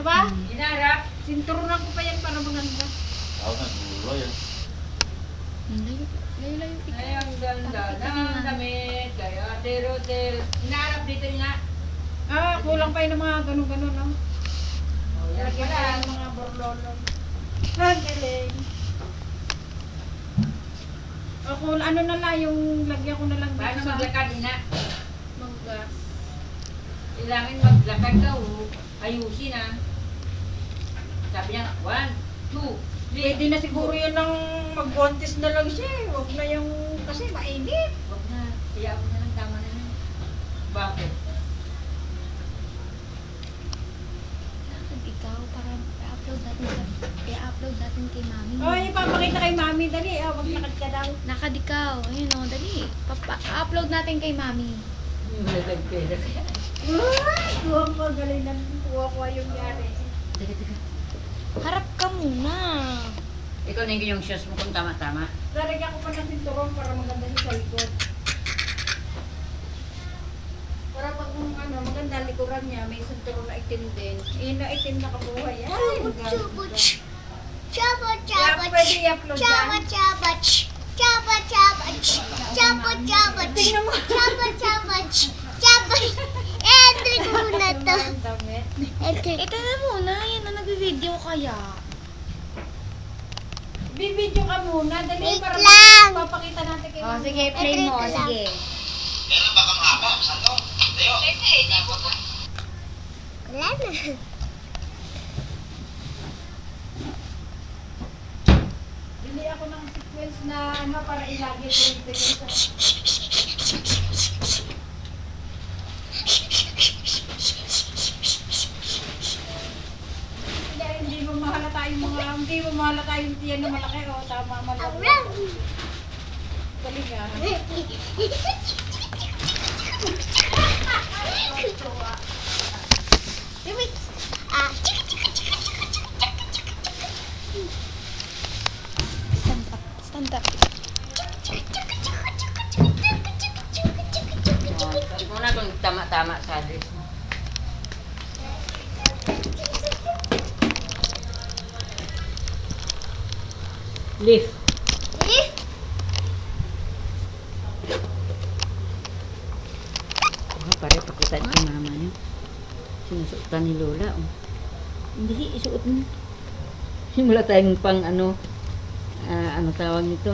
ba? Inarap. Sinturunan ko pa yan para maganda. Ako na, gulo yan. Layo. Ay, ang ganda ng damit. Kaya hotel. Inarap dito nga. Kulang pa yun ng mga ganun-ganun, no? Oh, yan Lagyan pala. pa yung mga borlolong. Ang galing. Kung ano na lang, yung lagyan ko na lang Paano dito sa maglakad, ina? manggas. Kailangan maglakad daw. Ayusin ah. Sabi niya, 1, 2, 3. Pwede na siguro yun ng mag-contest na lang siya. Huwag na yung, kasi mainit. Huwag na. Kaya ako na lang, tama na lang. Bakit? Lakad ikaw para i-upload natin kay mami. Ipapakita kay mami. Dali, maglakad ka daw. Lakad ikaw. Ayun o, dali. Upload natin kay mami. Wala nagpera kaya. Kuha ko, galing na. Kuha ko yung yari. Teka. Harap ka muna. Ikaw na yung shoes mo kung tama-tama. Lalagyan ko pa ng sinturon para maganda siya sa likod. Para pag maganda likuran niya, may sinturon na itim din. Na itim na kabuhay. Ay, ang ganda. Kaya pwede i-upload yan. Ang damit. Ito na muna. Yan na nag-video kaya. Bibidyo ka muna. Dali Wait para lang. papakita natin kay Oh, mami. sige, play mo. Ito lang. Sige. Wala na. Bili ako ng sequence na para ilagay ko dito sa... Hindi mo mahalata yung mga... Hindi mo mahalata yung tiyan na malaki. O, tama, malaki. Around. Galing ah. Wait. Ah. Stand up. Sabi mo na kung tama-tama sa address mo. Lift. Lift. Pare, pakita ni mama niya. Sinusuotan ni Lola. Oh. Hindi, isuot mo. Wala tayong pang ano tawag nito?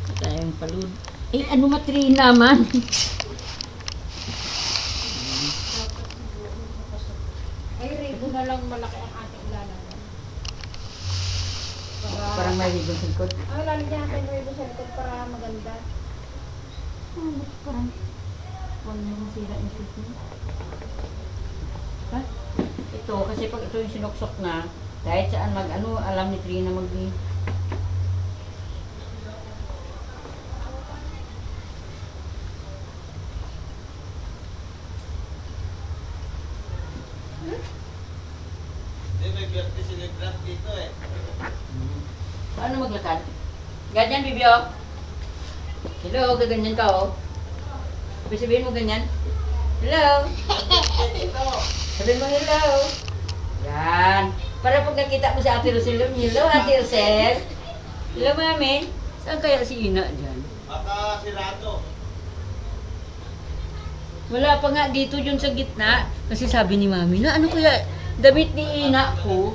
Wala tayong palud. Eh, ano matri naman? Ay, ribo na lang malaki ang ating ilalagay. Parang may ribbon sa likod. Lalagyan natin ribo sa likod para maganda. Parang huwag niya masira yung shoot niya. Ha? Ito, kasi pag ito yung sinuksok na, kahit saan alam ni Trina May biyerte si Legrand dito eh. Paano maglakad? Ganyan, Bibyo. Hello, gaganyan ka, oh. Sabihin mo ganyan. Hello. Sabihin mo hello. Yan. Para pag nakita mo si Ate Rosel, hello, Ate Rosel. Hello, Mami. Saan kaya si Ina dyan? Baka sirado. Wala pa nga dito yun sa gitna. Kasi sabi ni Mami, na ano kaya damit ni Ina ko?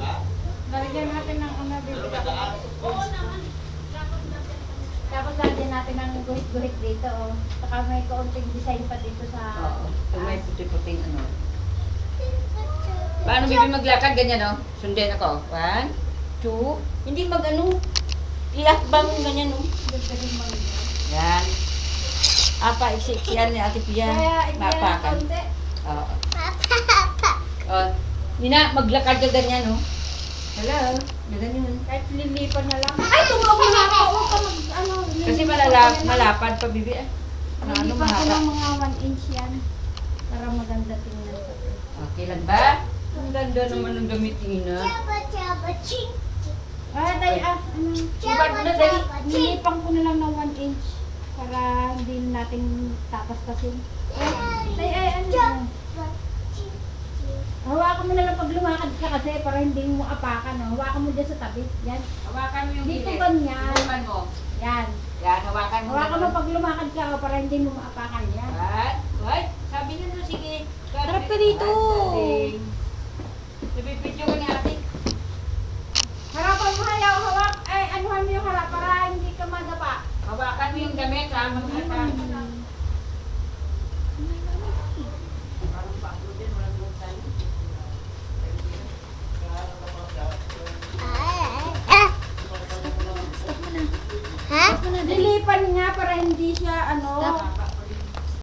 Lalagyan natin ng Tapos lagyan natin ng guhit-guhit dito. Oh. Saka may kaunting design pa dito sa... Oo. Pag may puti-puting ano. Paano Bibi maglakad? Ganyan, oh. Sundin ako. 1, 2. Hindi ilakbang ganyan, oh. Yan. Iksi-iksiyan ni Ate Pia. Kaya ikyan ng Mapakan. konti. Oo. Oh. Nina, maglakad ka ganyan, oh. Hello. Ganyan. Kahit lilipan na lang. Ay, tumawag na ako. Huwag ka Kasi malapad pa, Bibi. Lilipan ko ng mga 1 inch yan. Para maganda tingnan. Okay lang ba? Ang ganda naman ng damit ni Ina. Ching. Nilipang ko na lang ng 1 inch. Para hindi natin tapas-tasin. Ay, ano? hawakan mo na lang pag lumakad ka kasi para hindi mo apakan. No? Hawakan mo dyan sa tabi. Yan. Hawakan mo yung Dito gilid. ganyan. Ibuman mo. Yan. Yan, hawakan mo. Hawakan mo ganun. pag lumakad ka para hindi mo maapakan yan. What? Sabi niyo no, sige. Harap ka dito. Nabibidyo ka ni ate. Harapan mo hayaw, hawak. Ay, anuhan mo yung harap para hindi ka madapa. Hawakan mo yung damit ha, mag-atang. Parang pako din, walang buksan. Ha? Lilipan nga para hindi siya ano. Stop.